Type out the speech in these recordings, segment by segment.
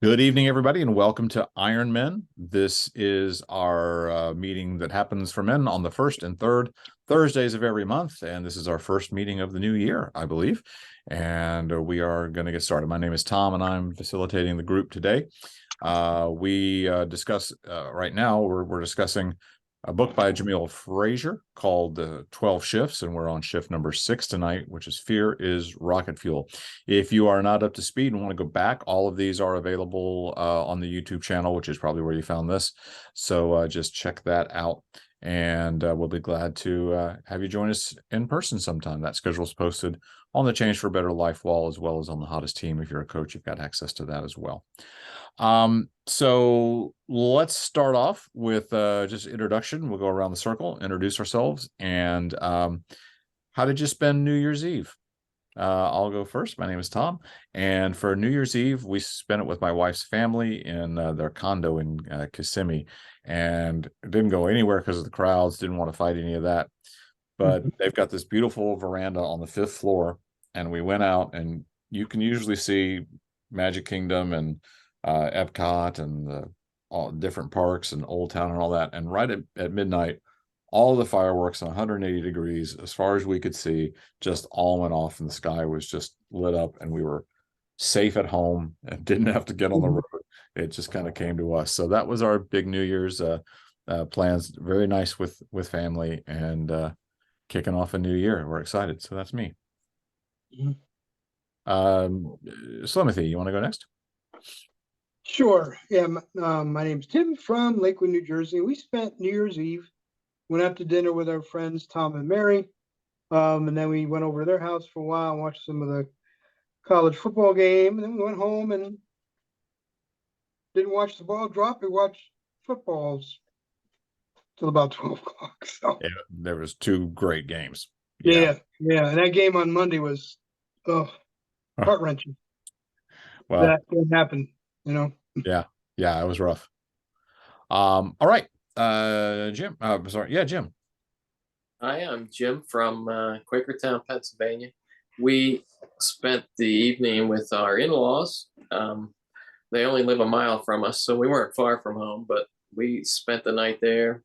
Good evening, everybody, and welcome to Ironmen. This is our meeting that happens for men on the first and third Thursdays of every month, and this is our first meeting of the new year, I believe. And we are going to get started. My name is Tom, and I'm facilitating the group today. We discuss right now. We're discussing a book by Jamil Frazier called 12 Shifts, and we're on shift number 6 tonight, which is Fear is Rocket Fuel. If you are not up to speed and want to go back, all of these are available on the YouTube channel, which is probably where you found this. So just check that out, and we'll be glad to have you join us in person sometime. That schedule is posted on the Change for a Better Life wall, as well as on the Hottest Team. If you're a coach, you've got access to that as well. So let's start off with just introduction. We'll go around the circle, introduce ourselves, and how did you spend New Year's Eve? I'll go first. My name is Tom, and for New Year's Eve, we spent it with my wife's family in their condo in Kissimmee, and it didn't go anywhere because of the crowds. Didn't want to fight any of that, but they've got this beautiful veranda on the 5th floor, and we went out, and you can usually see Magic Kingdom and Epcot and all different parks and Old Town and all that. And right at midnight, all the fireworks on 180 degrees, as far as we could see, just all went off, and the sky was just lit up, and we were safe at home and didn't have to get on the road. It just kind of came to us. So that was our big New Year's plans. Very nice with family and kicking off a new year. We're excited. So that's me. Slimothy, you want to go next? Sure. Yeah. My name's Tim from Lakewood, New Jersey. We spent New Year's Eve, went out to dinner with our friends, Thom and Mary. And then we went over to their house for a while and watched some of the college football game. And then we went home and didn't watch the ball drop. We watched footballs till about 12 o'clock. So yeah, there was 2 great games. Yeah. And that game on Monday was heart-wrenching. Well, that happened, Yeah, it was rough. All right. Jim. Sorry. Yeah, Jim. Hi, I'm Jim from Quakertown, Pennsylvania. We spent the evening with our in-laws. They only live a mile from us, so we weren't far from home, but we spent the night there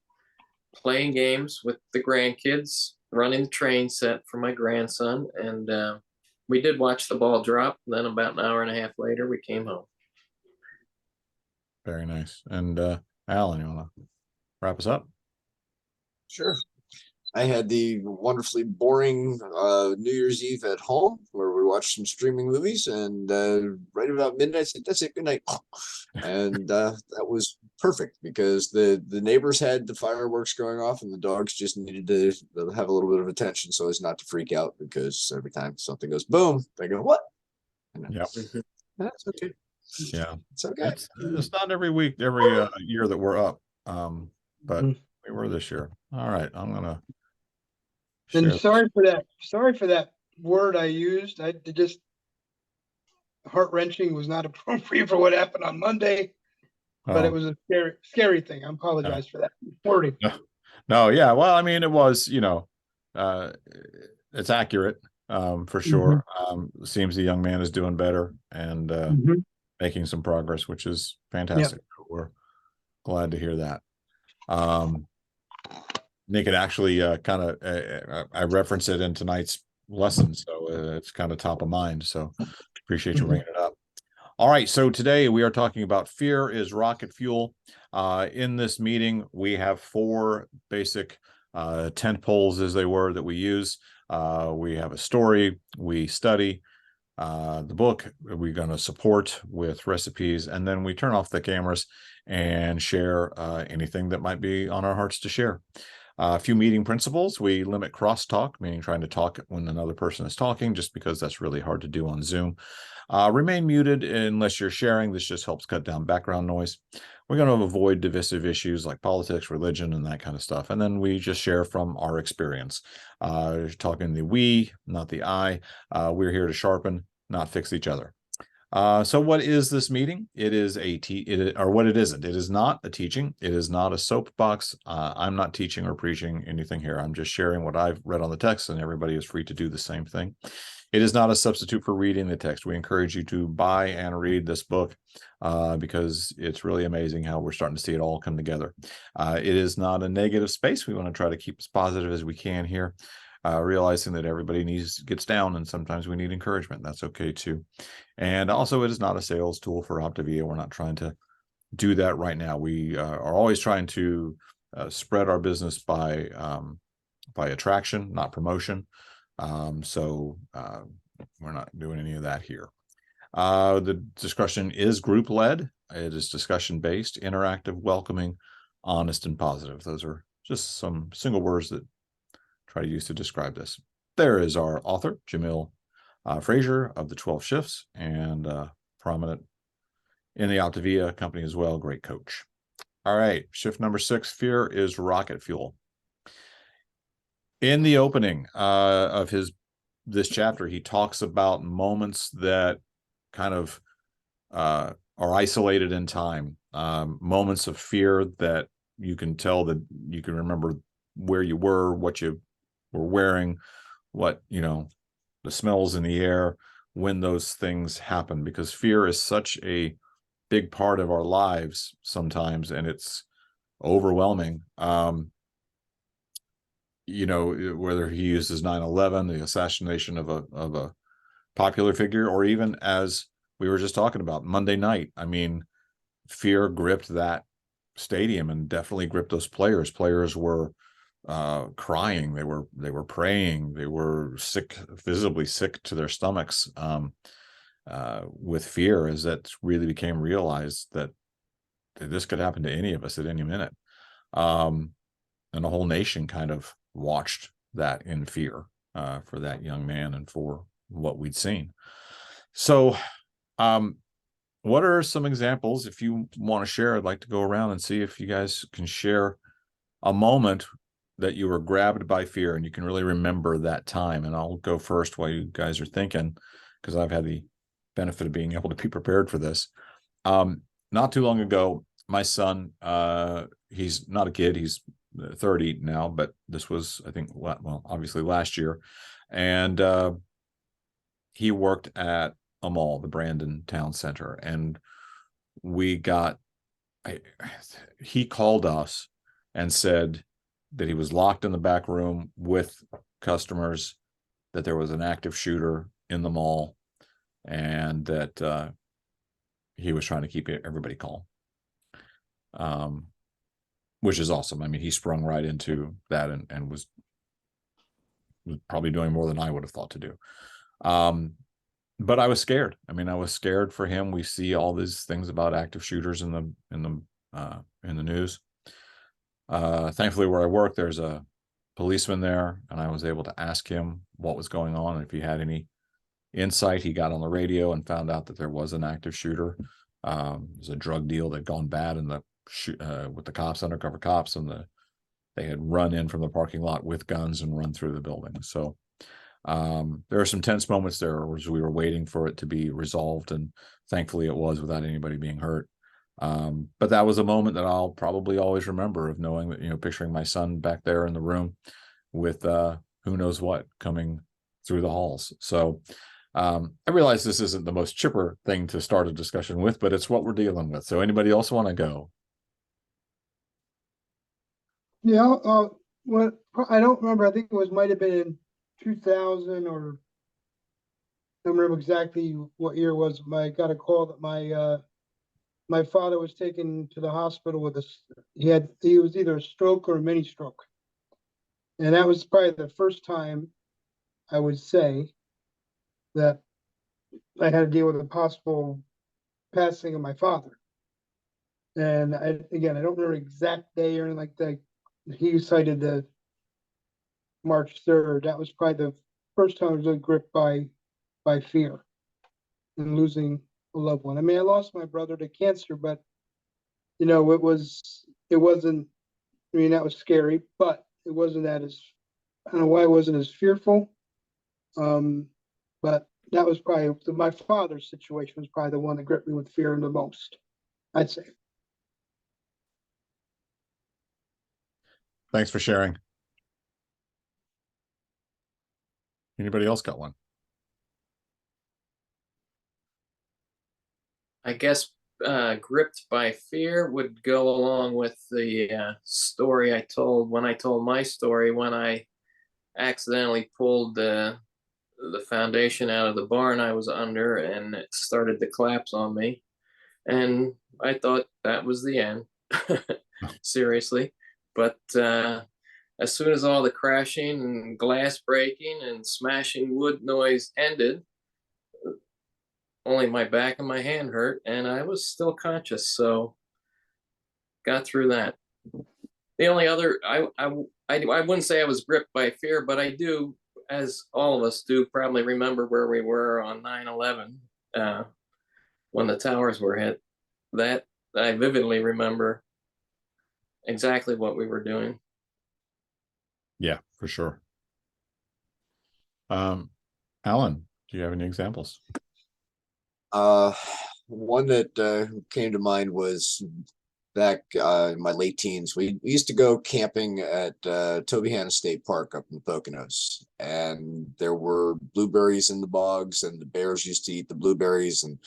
playing games with the grandkids, running the train set for my grandson, and we did watch the ball drop. Then about an hour and a half later, we came home. Very nice. And Alan, you want to wrap us up? Sure. I had the wonderfully boring New Year's Eve at home where we watched some streaming movies, and right about midnight I said, that's it, good night. And that was perfect because the neighbors had the fireworks going off, and the dogs just needed to have a little bit of attention so as not to freak out, because every time something goes boom, they go, what? Yeah. That's okay. Yeah. It's okay. It's not every week, every year that we're up. But we were this year. All right. I'm going to. And sorry for that word I used. I just heart-wrenching was not appropriate for what happened on Monday, but it was a scary thing. I apologize for that wording. No, yeah. Well, I mean, it was, it's accurate for sure. Seems the young man is doing better and making some progress, which is fantastic. Yeah. We're glad to hear that. Nick had actually I reference it in tonight's lesson, so it's kind of top of mind. So appreciate you bringing it up. All right, so today we are talking about Fear is Rocket Fuel. In this meeting, we have 4 basic tent poles, as they were, that we use. We have a story, we study the book, we're going to support with recipes, and then we turn off the cameras and share anything that might be on our hearts to share. A few meeting principles: we limit crosstalk, meaning trying to talk when another person is talking, just because that's really hard to do on Zoom. Remain muted unless you're sharing. This just helps cut down background noise. We're going to avoid divisive issues like politics, religion, and that kind of stuff. And then we just share from our experience. Talking the we, not the I. We're here to sharpen, not fix each other. So what is this meeting? It is what it isn't. It is not a teaching. It is not a soapbox. I'm not teaching or preaching anything here. I'm just sharing what I've read on the text, and everybody is free to do the same thing. it is not a substitute for reading the text. We encourage you to buy and read this book because it's really amazing how we're starting to see it all come together. It is not a negative space. We want to try to keep as positive as we can here, realizing that everybody gets down and sometimes we need encouragement. That's okay too. And also, it is not a sales tool for Optavia. We're not trying to do that right now. We are always trying to spread our business by attraction, not promotion. So we're not doing any of that here. The discussion is group led. It is discussion based, interactive, welcoming, honest, and positive. Those are just some single words that try to use to describe this. There is our author, Jamil Frazier of the 12 Shifts, and prominent in the Optavia company as well. Great coach. All right, shift number 6, fear is rocket fuel. In the opening of this chapter, he talks about moments that kind of are isolated in time, moments of fear that you can tell that you can remember where you were, what you were wearing, what, the smells in the air when those things happen, because fear is such a big part of our lives sometimes, and it's overwhelming. Whether he uses 9/11, the assassination of a popular figure, or even as we were just talking about Monday night. I mean, fear gripped that stadium and definitely gripped those players. Players were crying. They were praying. They were sick, visibly sick to their stomachs with fear, as that really became realized that this could happen to any of us at any minute. And the whole nation kind of watched that in fear for that young man and for what we'd seen. So what are some examples, if you want to share? I'd like to go around and see if you guys can share a moment that you were grabbed by fear and you can really remember that time. And I'll go first while you guys are thinking, because I've had the benefit of being able to be prepared for this. Not too long ago, my son, he's not a kid, he's 30 now, but this was, I think, well, obviously last year. And he worked at a mall, the Brandon Town Center. And he called us and said that he was locked in the back room with customers, that there was an active shooter in the mall, and that he was trying to keep everybody calm. Which is awesome. I mean, he sprung right into that and was probably doing more than I would have thought to do. But I was scared. I mean, I was scared for him. We see all these things about active shooters in the news. Thankfully, where I work, there's a policeman there, and I was able to ask him what was going on and if he had any insight. He got on the radio and found out that there was an active shooter. There's a drug deal that had gone bad with the cops, undercover cops, and they had run in from the parking lot with guns and run through the building. So there are some tense moments there as we were waiting for it to be resolved, and thankfully it was without anybody being hurt. But that was a moment that I'll probably always remember, of knowing that, picturing my son back there in the room with who knows what coming through the halls. So I realize this isn't the most chipper thing to start a discussion with, but it's what we're dealing with. So anybody else want to go? Yeah, what I don't remember. I think it might have been in 2000, or I don't remember exactly what year it was. I got a call that my father was taken to the hospital with he was either a stroke or a mini stroke, and that was probably the first time I would say that I had to deal with a possible passing of my father. And I don't remember exact day or anything like that. He cited the March 3rd. That was probably the first time I was really gripped by fear and losing a loved one. I mean, I lost my brother to cancer, but it wasn't. I mean, that was scary, but it wasn't I don't know why I wasn't as fearful. But that was probably my father's situation was probably the one that gripped me with fear the most, I'd say. Thanks for sharing. Anybody else got one? I guess gripped by fear would go along with the story I told when I told my story when I accidentally pulled the foundation out of the barn I was under and it started to collapse on me. And I thought that was the end, seriously. But as soon as all the crashing and glass breaking and smashing wood noise ended, only my back and my hand hurt, and I was still conscious. So got through that. The only other, I wouldn't say I was gripped by fear, but I do, as all of us do, probably remember where we were on 9/11 when the towers were hit. That I vividly remember exactly what we were doing. Yeah, for sure. Alan, do you have any examples? One that came to mind was back in my late teens. We used to go camping at Tobyhanna State Park up in the Poconos, and there were blueberries in the bogs, and the bears used to eat the blueberries. And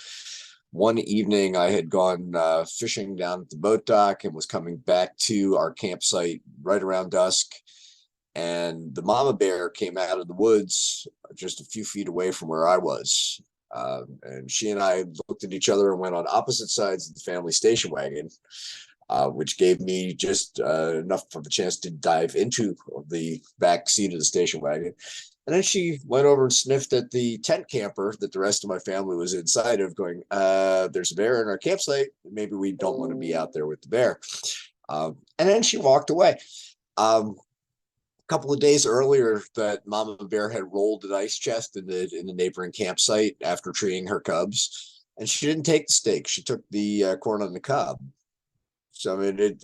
one evening, I had gone fishing down at the boat dock and was coming back to our campsite right around dusk. And the mama bear came out of the woods just a few feet away from where I was. And she and I looked at each other and went on opposite sides of the family station wagon, which gave me just enough of a chance to dive into the back seat of the station wagon. And then she went over and sniffed at the tent camper that the rest of my family was inside of, going, there's a bear in our campsite. Maybe we don't want to be out there with the bear. And then she walked away. Couple of days earlier, that mama bear had rolled an ice chest in the neighboring campsite after treeing her cubs, and she didn't take the steak. She took the corn on the cob. So I mean,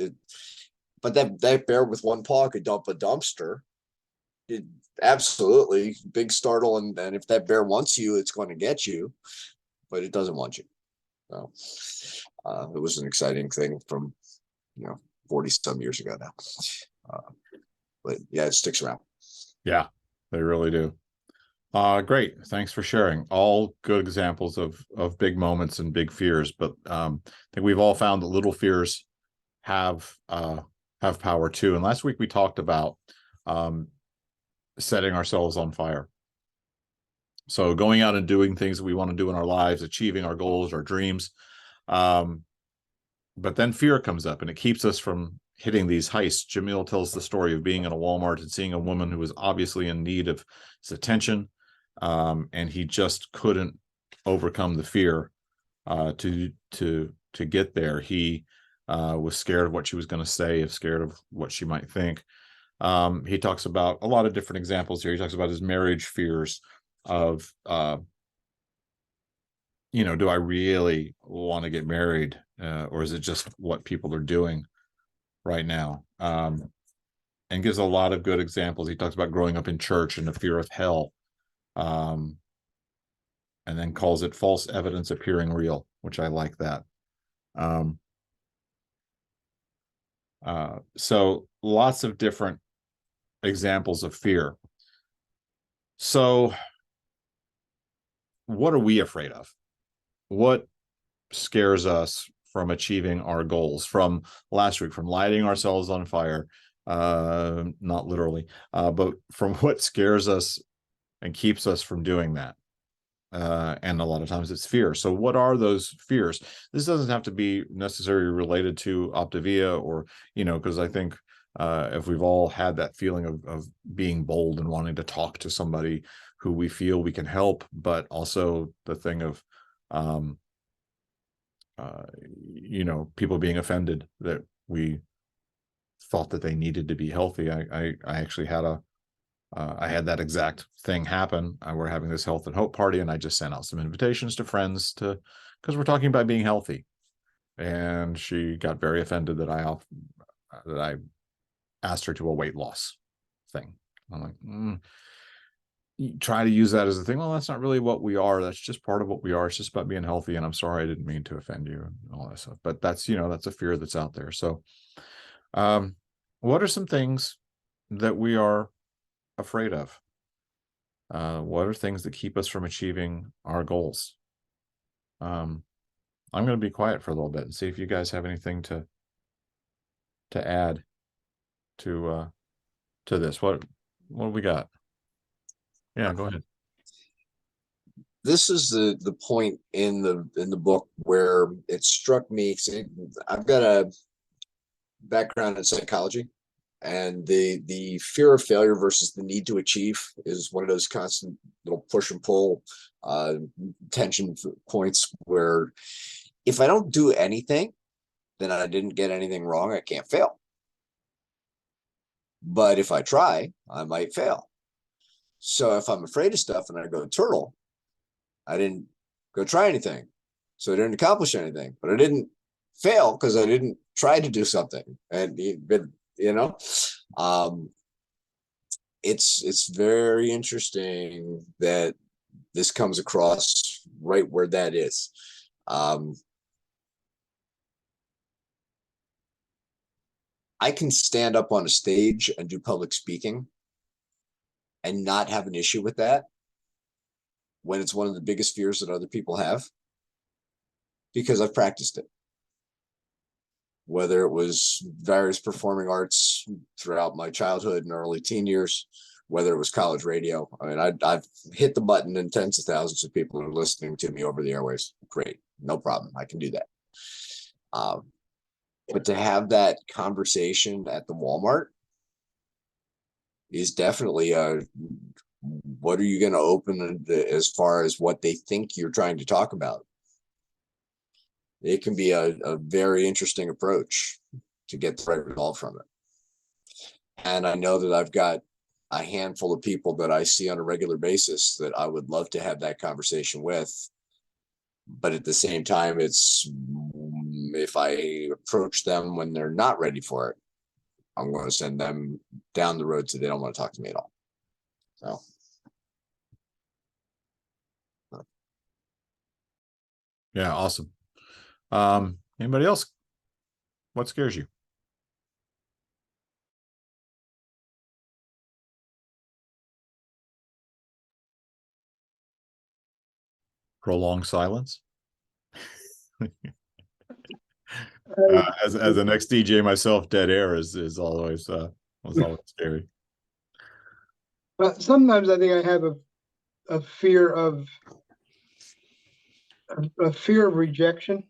but that bear with one paw could dump a dumpster. It absolutely big startle, and if that bear wants you, it's going to get you, but it doesn't want you. So it was an exciting thing from 40 some years ago now. But yeah, it sticks around. Yeah, they really do. Great. Thanks for sharing. All good examples of big moments and big fears, but I think we've all found that little fears have power too. And last week we talked about setting ourselves on fire. So going out and doing things that we want to do in our lives, achieving our goals, our dreams. But then fear comes up and it keeps us from hitting these heists. Jamil tells the story of being in a Walmart and seeing a woman who was obviously in need of his attention, and he just couldn't overcome the fear to get there. He was scared of what she was going to say, scared of what she might think. He talks about a lot of different examples here. He talks about his marriage fears of, do I really want to get married, or is it just what people are doing right now? And gives a lot of good examples. He talks about growing up in church and the fear of hell, and then calls it false evidence appearing real, which I like that. So lots of different examples of fear. So what are we afraid of? What scares us from achieving our goals? From last week, from lighting ourselves on fire, not literally, but from what scares us and keeps us from doing that. And a lot of times it's fear. So what are those fears? This doesn't have to be necessarily related to Optavia, or, because I think if we've all had that feeling of being bold and wanting to talk to somebody who we feel we can help, but also the thing of, people being offended that we thought that they needed to be healthy. I actually had I had that exact thing happen. We're having this health and hope party, and I just sent out some invitations to friends because we're talking about being healthy. And she got very offended that I asked her to a weight loss thing. I'm like, you try to use that as a thing. Well, that's not really what we are. That's just part of what we are. It's just about being healthy. And I'm sorry, I didn't mean to offend you and all that stuff. But that's, that's a fear that's out there. So, what are some things that we are afraid of? What are things that keep us from achieving our goals? I'm going to be quiet for a little bit and see if you guys have anything to add to this. What do we got? Yeah, go ahead. This is the point in the book where it struck me. See, I've got a background in psychology, and the fear of failure versus the need to achieve is one of those constant little push and pull tension points where if I don't do anything, then I didn't get anything wrong. I can't fail. But if I try, I might fail. So if I'm afraid of stuff and I go turtle, I didn't go try anything. So I didn't accomplish anything, but I didn't fail because I didn't try to do something. And you know, it's very interesting that this comes across right where that is. I can stand up on a stage and do public speaking and not have an issue with that when it's one of the biggest fears that other people have, because I've practiced it. Whether it was various performing arts throughout my childhood and early teen years, whether it was college radio. I mean, I've hit the button and tens of thousands of people are listening to me over the airwaves. Great, no problem. I can do that. But to have that conversation at the Walmart is definitely what are you going to open as far as what they think you're trying to talk about? It can be a very interesting approach to get the right result from it. And I know that I've got a handful of people that I see on a regular basis that I would love to have that conversation with. But at the same time, it's if I approach them when they're not ready for it, I'm going to send them down the road so they don't want to talk to me at all. So. Yeah, awesome. Anybody else? What scares you? Prolonged silence. As an ex-DJ myself, dead air is always was always scary. But sometimes I think I have a fear of rejection.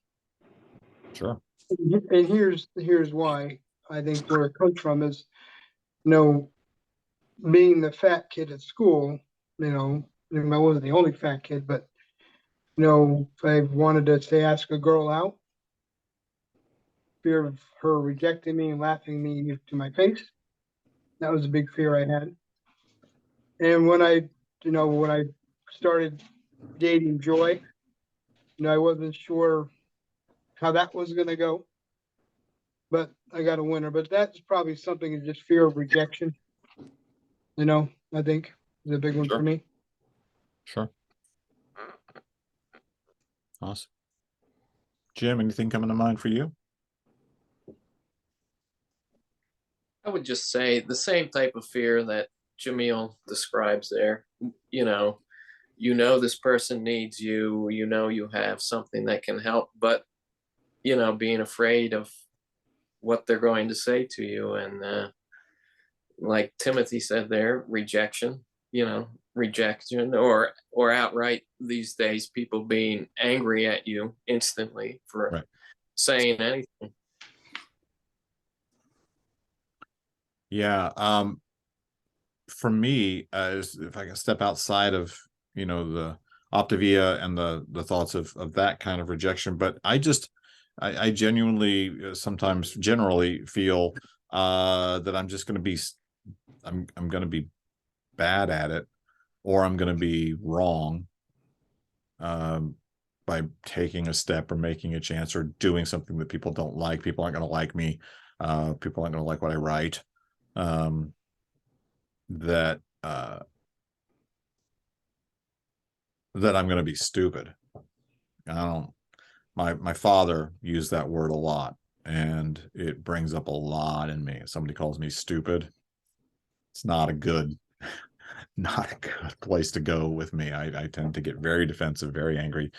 Sure. And here's why. I think where it comes from is, being the fat kid at school, I wasn't the only fat kid, but if I wanted to say ask a girl out, fear of her rejecting me and laughing me to my face. That was a big fear I had. And when I started dating Joy, I wasn't sure how that was going to go, but I got a winner. But that's probably something is just fear of rejection. I think is a big one Sure. for me. Sure. Awesome. Jim, anything coming to mind for you? I would just say the same type of fear that Jamil describes there. This person needs you, you have something that can help, but being afraid of what they're going to say to you. And like Timothy said there, rejection or outright these days people being angry at you instantly for Right. saying anything. Yeah. For me, if I can step outside of the Optavia and the thoughts of that kind of rejection, but I genuinely sometimes generally feel that I'm just going to be I'm going to be bad at it, or I'm going to be wrong by taking a step or making a chance or doing something that people don't like. People aren't going to like me. People aren't going to like what I write. That I'm going to be stupid. My father used that word a lot, and it brings up a lot in me. If somebody calls me stupid, it's not a good not a good place to go with me. I tend to get very defensive, very angry,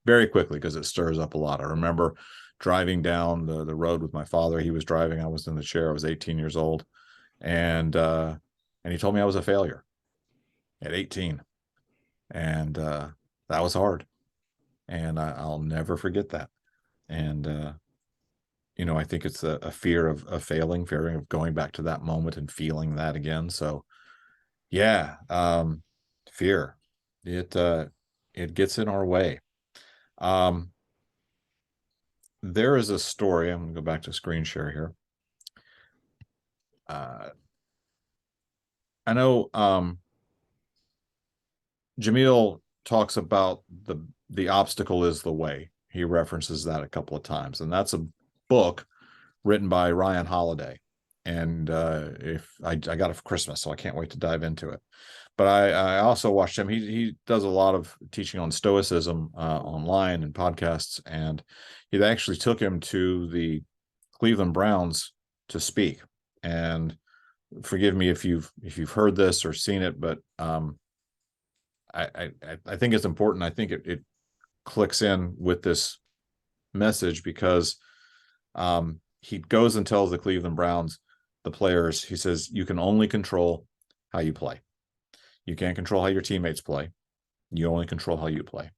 very quickly because it stirs up a lot. I remember driving down the road with my father. He was driving. I was in the chair. I was 18 years old. And he told me I was a failure at 18. And that was hard. And I'll never forget that. And I think it's a fear of failing, fear of going back to that moment and feeling that again. So yeah, fear, it gets in our way. There is a story. I'm gonna go back to screen share here. I know Jamil talks about the obstacle is the way. He references that a couple of times, and that's a book written by Ryan Holiday. And if I got it for Christmas, so I can't wait to dive into it. But I also watched him. He does a lot of teaching on Stoicism online and podcasts, and he actually took him to the Cleveland Browns to speak. And forgive me if you've heard this or seen it, but I think it's important. I think it clicks in with this message because he goes and tells the Cleveland Browns, the players, he says, you can only control how you play. You can't control how your teammates play. You only control how you play.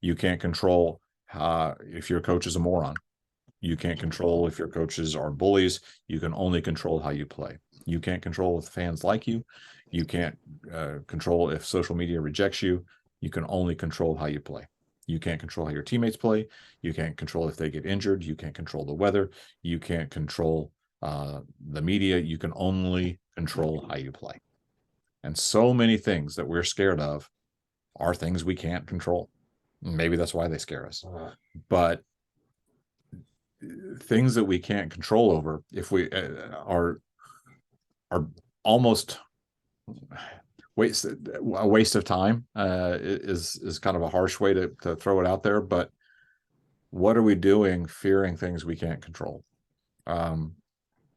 You can't control if your coach is a moron. You can't control if your coaches are bullies. You can only control how you play. You can't control if fans like you. You can't control if social media rejects you. You can only control how you play. You can't control how your teammates play. You can't control if they get injured. You can't control the weather. You can't control the media. You can only control how you play. And so many things that we're scared of are things we can't control. Maybe that's why they scare us. But things that we can't control over, if we are almost a waste of time, is kind of a harsh way to throw it out there. But what are we doing fearing things we can't control?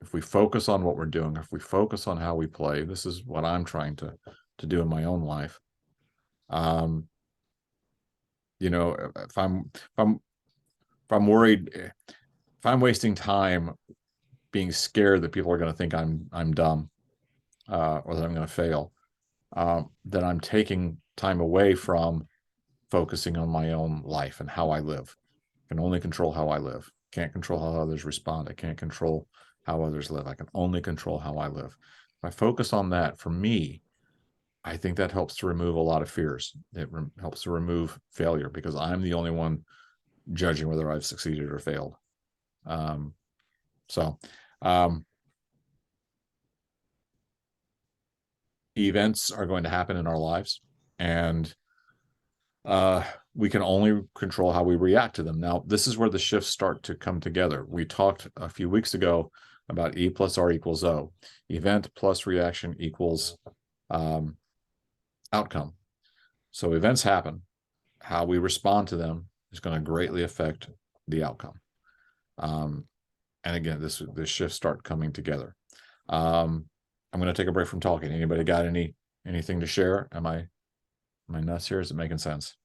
If we focus on what we're doing, if we focus on how we play, this is what I'm trying to do in my own life. If I'm worried, if I'm wasting time being scared that people are going to think I'm dumb, or that I'm going to fail, then I'm taking time away from focusing on my own life and how I live. I can only control how I live. Can't control how others respond. I can't control how others live. I can only control how I live. If I focus on that, for me, I think that helps to remove a lot of fears. It helps to remove failure because I'm the only one judging whether I've succeeded or failed. Events are going to happen in our lives, and we can only control how we react to them. Now, this is where the shifts start to come together. We talked a few weeks ago about E plus R equals O. Event plus reaction equals outcome. So events happen. How we respond to them is going to greatly affect the outcome. And again, this shifts start coming together. I'm going to take a break from talking. Anybody got anything to share? Am I nuts here? Is it making sense?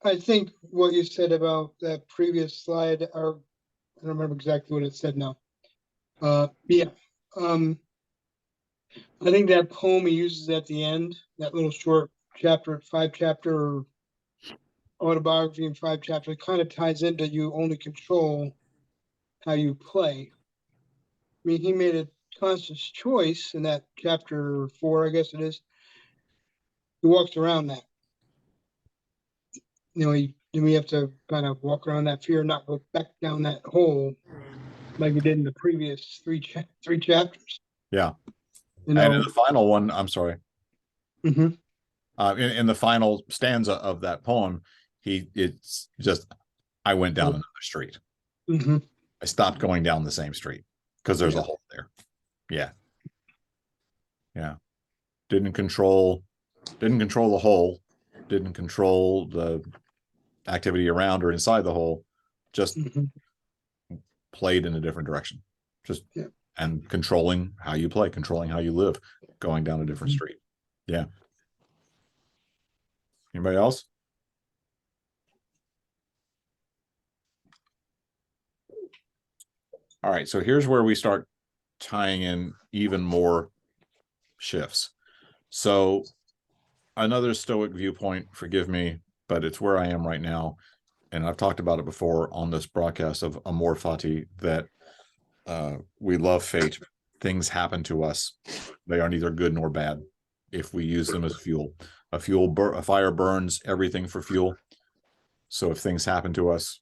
I think what you said about that previous slide, or I don't remember exactly what it said now. Yeah. I think that poem he uses at the end, that little short chapter, 5-chapter autobiography in 5 chapters, kind of ties into you only control how you play. I mean, he made a conscious choice in that chapter 4, I guess it is. He walks around that. We have to kind of walk around that fear, not go back down that hole like we did in the previous three chapters. Yeah. And in the final one, I'm sorry. Mm-hmm. In the final stanza of that poem, it's just, I went down another street. Mm-hmm. I stopped going down the same street because there's a hole there. Yeah. Yeah. Didn't control the hole, didn't control the activity around or inside the hole, just played in a different direction. Just Yeah. and controlling how you play, controlling how you live, going down a different street. Yeah. Anybody else? All right, so here's where we start tying in even more shifts. So another Stoic viewpoint, forgive me, but it's where I am right now. And I've talked about it before on this broadcast of Amor Fati, that we love fate. Things happen to us. They are neither good nor bad if we use them as fuel. A fire burns everything for fuel. So if things happen to us,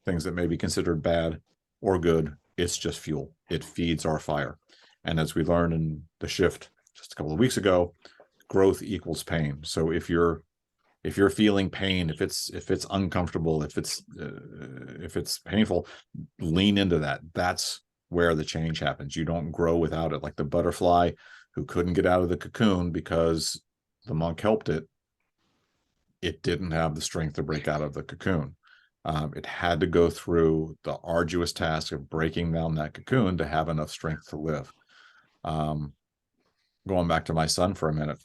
things that may be considered bad or good, it's just fuel. It feeds our fire. And as we learned in the shift just a couple of weeks ago, growth equals pain. So if you're feeling pain, if it's uncomfortable, if it's painful, lean into that. That's where the change happens. You don't grow without it. Like the butterfly who couldn't get out of the cocoon because the monk helped it. It didn't have the strength to break out of the cocoon. It had to go through the arduous task of breaking down that cocoon to have enough strength to live. Going back to my son for a minute,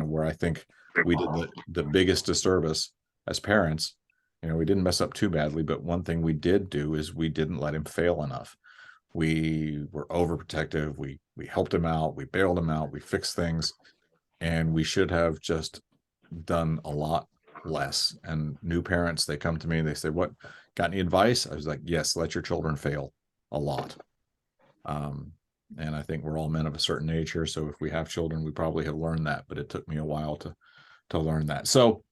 where I think we did the biggest disservice as parents. We didn't mess up too badly, but one thing we did do is we didn't let him fail enough. We were overprotective. We helped him out. We bailed him out. We fixed things, and we should have just done a lot less. And new parents, they come to me and they say, "What, got any advice?" I was like, "Yes, let your children fail a lot." And I think we're all men of a certain age here. So if we have children, we probably have learned that, but it took me a while to learn that. So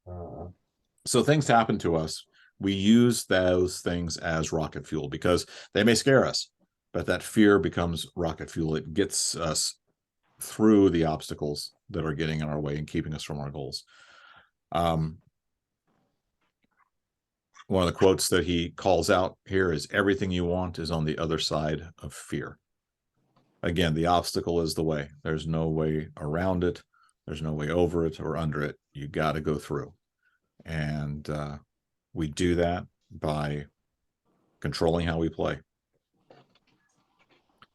things happen to us. We use those things as rocket fuel because they may scare us, but that fear becomes rocket fuel. It gets us through the obstacles that are getting in our way and keeping us from our goals. One of the quotes that he calls out here is, "Everything you want is on the other side of fear." Again, the obstacle is the way. There's no way around it. There's no way over it or under it. You got to go through. And we do that by controlling how we play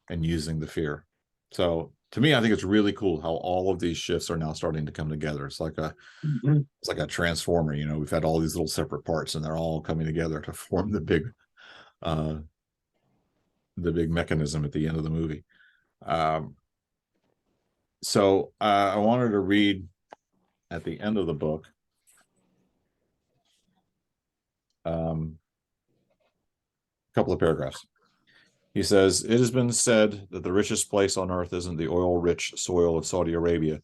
and using the fear. So to me, I think it's really cool how all of these shifts are now starting to come together. It's like a transformer. We've had all these little separate parts and they're all coming together to form the big mechanism at the end of the movie. So I wanted to read at the end of the book a couple of paragraphs. He says, "It has been said that the richest place on earth isn't the oil-rich soil of Saudi Arabia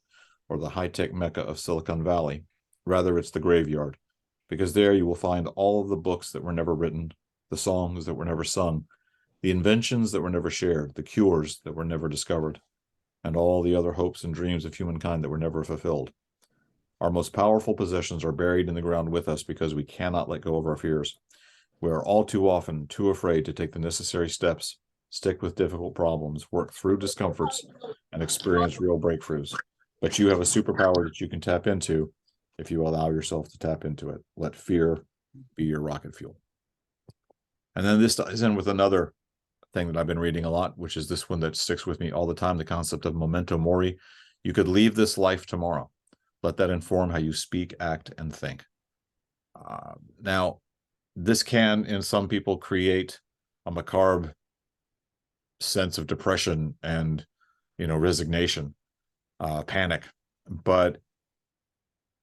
or the high-tech Mecca of Silicon Valley. Rather, it's the graveyard, because there you will find all of the books that were never written, the songs that were never sung, the inventions that were never shared, the cures that were never discovered, and all the other hopes and dreams of humankind that were never fulfilled. Our most powerful possessions are buried in the ground with us because we cannot let go of our fears. We are all too often too afraid to take the necessary steps, stick with difficult problems, work through discomforts, and experience real breakthroughs. But you have a superpower that you can tap into if you allow yourself to tap into it. Let fear be your rocket fuel." And then this ties in with another thing that I've been reading a lot, which is this one that sticks with me all the time, the concept of memento mori. You could leave this life tomorrow. Let that inform how you speak, act, and think. Now, this can, in some people, create a macabre sense of depression and, resignation, panic. But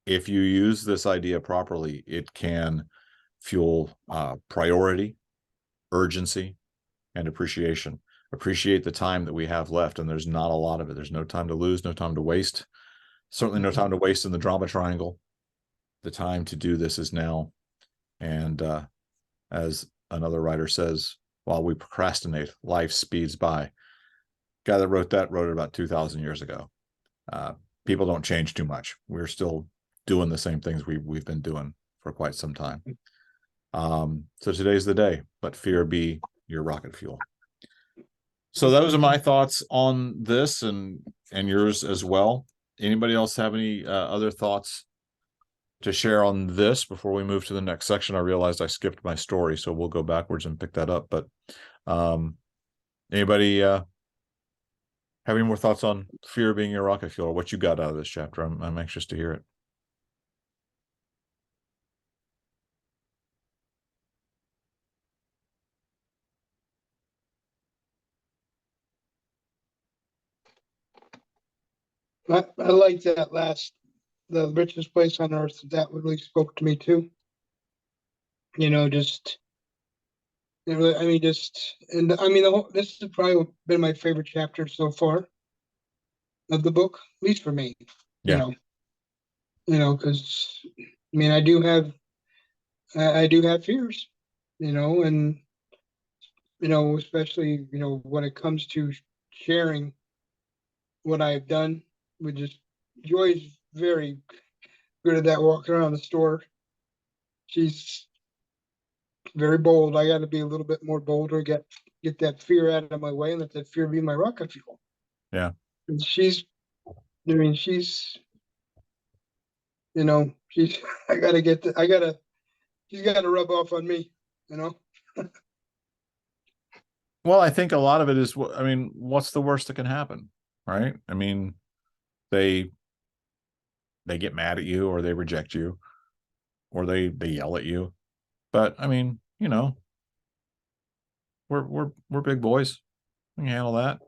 if you use this idea properly, it can fuel priority, urgency, and appreciation. Appreciate the time that we have left, and there's not a lot of it. There's no time to lose, no time to waste. Certainly no time to waste in the drama triangle. The time to do this is now. And as another writer says, while we procrastinate, life speeds by. Guy that wrote it about 2,000 years ago. People don't change too much. We're still doing the same things we've been doing for quite some time. So today's the day. Let fear be your rocket fuel. So those are my thoughts on this, and yours as well. Anybody else have any other thoughts to share on this before we move to the next section. I realized I skipped my story, so we'll go backwards and pick that up. But anybody have any more thoughts on fear being your rocket fuel, or what you got out of this chapter? I'm anxious to hear it. I like that last, the richest place on earth. That really spoke to me too. You know, just, I mean, just, and I mean, this has probably been my favorite chapter so far of the book, at least for me. Yeah. Because I mean, I do have fears, and especially when it comes to sharing what I've done. With just Joy's very good at that, walking around the store. She's very bold. I got to be a little bit more bolder, get that fear out of my way, and let that fear be my rocket fuel. Yeah. And she's she's I gotta she's got to rub off on me. Well, I think a lot of it is, I mean, what's the worst that can happen, right? I mean, they get mad at you, or they reject you, or they yell at you. But I mean, we're big boys. We can handle that.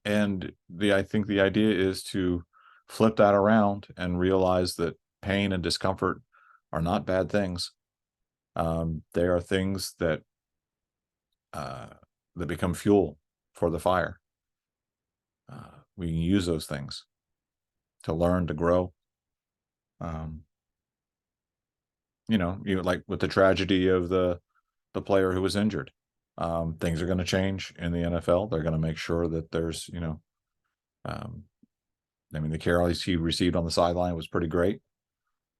And I think the idea is to flip that around and realize that pain and discomfort are not bad things. They are things that become fuel for the fire. We can use those things to learn, to grow. Like with the tragedy of the player who was injured. Things are going to change in the NFL. They're going to make sure that there's, I mean, the care he received on the sideline was pretty great,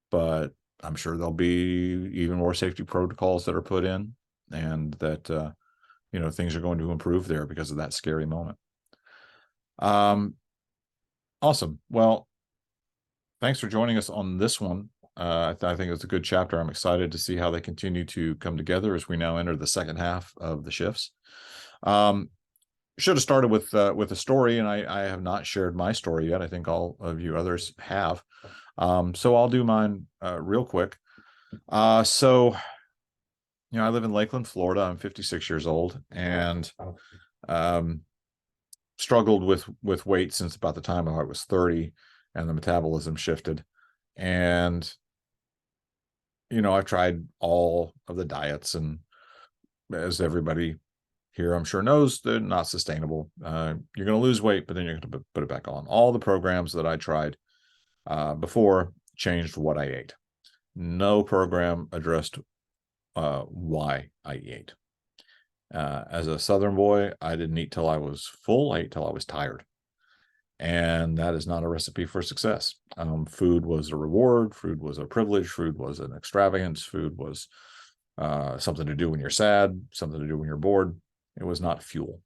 but I'm sure there'll be even more safety protocols that are put in, and that, things are going to improve there because of that scary moment. Awesome. Well, thanks for joining us on this one. I think it's a good chapter. I'm excited to see how they continue to come together as we now enter the second half of the shifts. Should have started with a story, and I have not shared my story yet. I think all of you others have. So I'll do mine real quick. So I live in Lakeland, Florida. I'm 56 years old, and struggled with weight since about the time I was 30, and the metabolism shifted. And I've tried all of the diets, and as everybody here I'm sure knows, they're not sustainable. You're going to lose weight, but then you're going to put it back on. All the programs that I tried before changed what I ate. No program addressed why I ate. As a Southern boy, I didn't eat till I was full. I ate till I was tired. And that is not a recipe for success. Food was a reward. Food was a privilege. Food was an extravagance. Food was something to do when you're sad, something to do when you're bored. It was not fuel.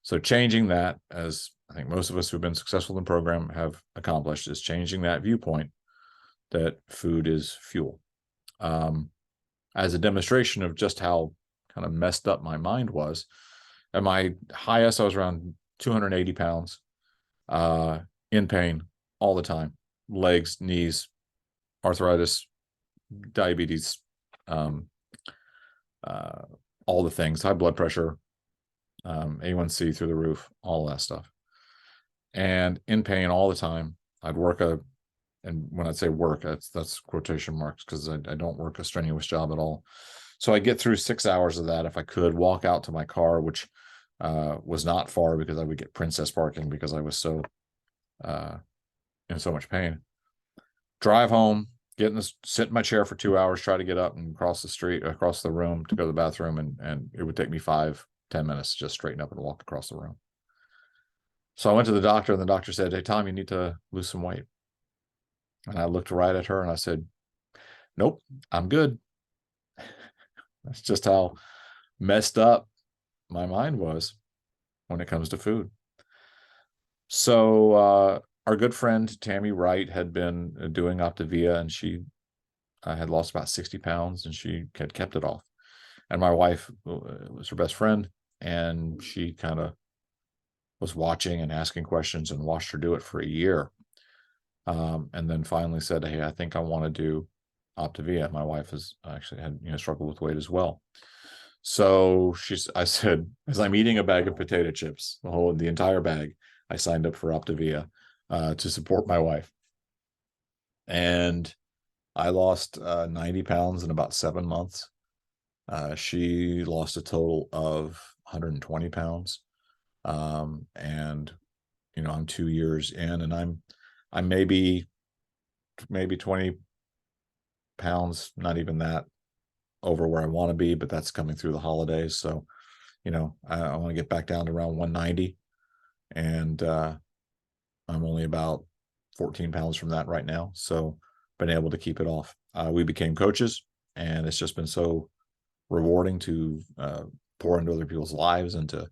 So changing that, as I think most of us who've been successful in the program have accomplished, is changing that viewpoint that food is fuel. As a demonstration of just how kind of messed up my mind was, at my highest, I was around 280 pounds, in pain all the time, legs, knees, arthritis, diabetes, all the things, high blood pressure, A1C through the roof, all of that stuff, and in pain all the time. I'd work and when I say work, that's quotation marks, because I don't work a strenuous job at all. So I get through 6 hours of that if I could, walk out to my car, which was not far, because I would get princess parking because I was so in so much pain. Drive home, sit in my chair for 2 hours, try to get up and cross the street, across the room to go to the bathroom, and it would take me 5-10 minutes to just straighten up and walk across the room. So I went to the doctor, and the doctor said, "Hey, Tom, you need to lose some weight." And I looked right at her and I said, "Nope, I'm good." That's just how messed up my mind was when it comes to food. So our good friend Tammy Wright had been doing Optavia, and she had lost about 60 pounds, and she had kept it off. And my wife was her best friend, and she kind of was watching and asking questions and watched her do it for a year. And then finally said, hey, I think I want to do Optavia. My wife has actually had, struggled with weight as well. So I said, as I'm eating a bag of potato chips, the entire bag, I signed up for Optavia to support my wife. And I lost 90 pounds in about 7 months. She lost a total of 120 pounds. And, I'm 2 years in, and I'm maybe 20 pounds, not even that, over where I want to be, but that's coming through the holidays. So, I want to get back down to around 190, and I'm only about 14 pounds from that right now. So been able to keep it off. We became coaches, and it's just been so rewarding to pour into other people's lives and to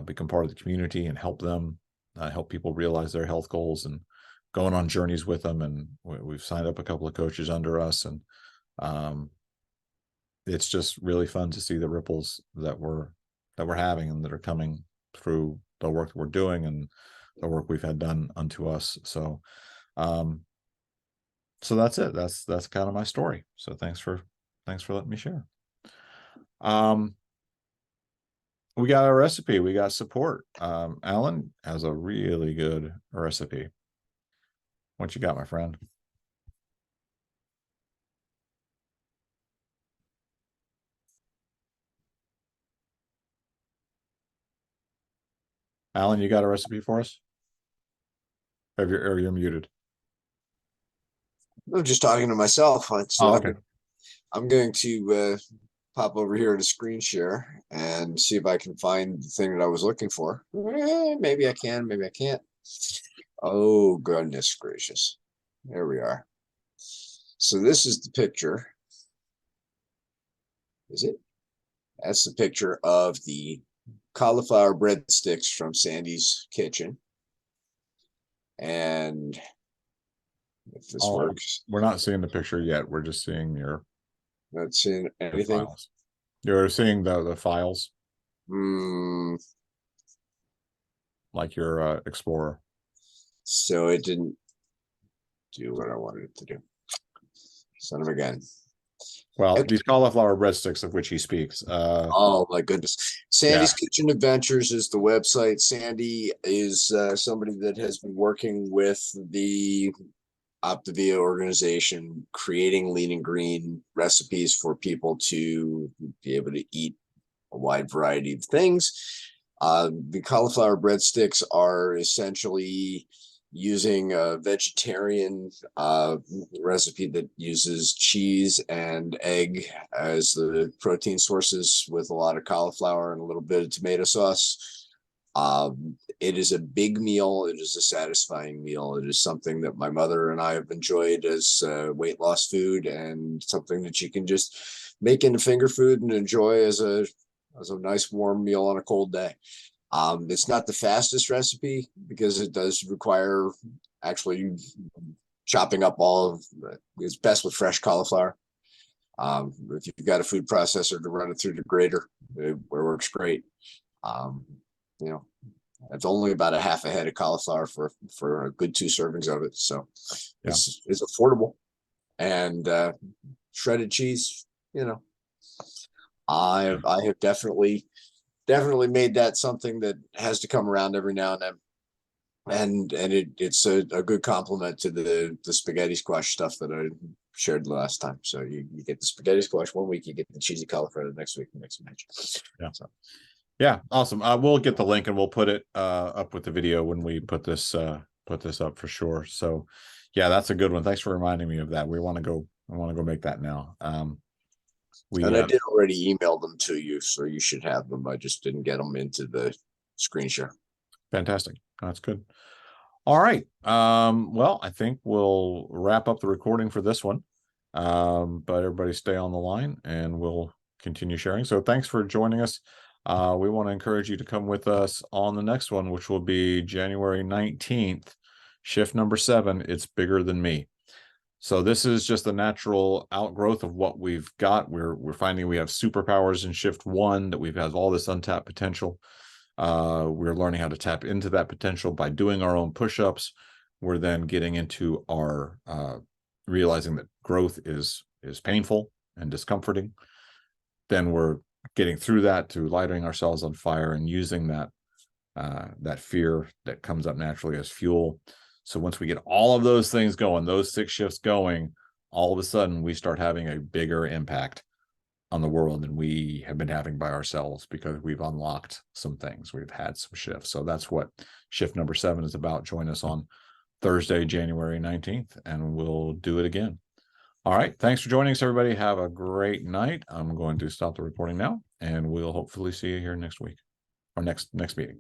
become part of the community and help them, help people realize their health goals, and going on journeys with them. And we've signed up a couple of coaches under us, and it's just really fun to see the ripples that we're having and that are coming through the work that we're doing and the work we've had done unto us. So so that's it. That's kind of my story. So thanks for letting me share. We got a recipe, we got support. Alan has a really good recipe. What you got, my friend? Alan, you got a recipe for us? Or you're muted. I'm just talking to myself. Oh, okay. I'm going to pop over here to screen share and see if I can find the thing that I was looking for. Maybe I can, maybe I can't. Oh, goodness gracious. There we are. So this is the picture. Is it? That's the picture of the cauliflower breadsticks from Sandy's kitchen. And if this works. We're not seeing the picture yet. We're just seeing your Not seeing anything. Files. You're seeing the files, like your Explorer. So it didn't do what I wanted it to do. Son of a gun. Well, these cauliflower breadsticks of which he speaks. Oh my goodness. Sandy's Kitchen Adventures is the website. Sandy is somebody that has been working with the Optavia organization, creating lean and green recipes for people to be able to eat a wide variety of things. The cauliflower breadsticks are essentially using a vegetarian recipe that uses cheese and egg as the protein sources, with a lot of cauliflower and a little bit of tomato sauce. It is a big meal. It is a satisfying meal. It is something that my mother and I have enjoyed as weight loss food, and something that you can just make into finger food and enjoy as a nice warm meal on a cold day. It's not the fastest recipe because it does require actually chopping up all of it's best with fresh cauliflower. If you've got a food processor to run it through the grater, it works great. It's only about a half a head of cauliflower for a good 2 servings of it. So it's affordable. And shredded cheese, I have definitely made that something that has to come around every now and then. And it's a good complement to the spaghetti squash stuff that I shared last time. So you get the spaghetti squash one week, you get the cheesy cauliflower the next week, mix and match. Yeah, awesome. We'll get the link and we'll put it up with the video when we put this up for sure. So yeah, that's a good one. Thanks for reminding me of that. I want to go make that now. I did already email them to you, so you should have them. I just didn't get them into the screen share. Fantastic. That's good. All right. Well, I think we'll wrap up the recording for this one. But everybody stay on the line and we'll continue sharing. So thanks for joining us. We want to encourage you to come with us on the next one, which will be January 19th, Shift number 7, it's bigger than me. So this is just a natural outgrowth of what we've got. We're finding we have superpowers in shift 1, that we've had all this untapped potential. We're learning how to tap into that potential by doing our own push-ups. We're then getting into our realizing that growth is painful and discomforting. Then we're getting through that to lighting ourselves on fire and using that that fear that comes up naturally as fuel. So once we get all of those things going, those 6 shifts going, all of a sudden we start having a bigger impact on the world than we have been having by ourselves, because we've unlocked some things. We've had some shifts. So that's what shift number 7 is about. Join us on Thursday, January 19th, and we'll do it again. All right. Thanks for joining us, everybody. Have a great night. I'm going to stop the recording now, and we'll hopefully see you here next week or next meeting.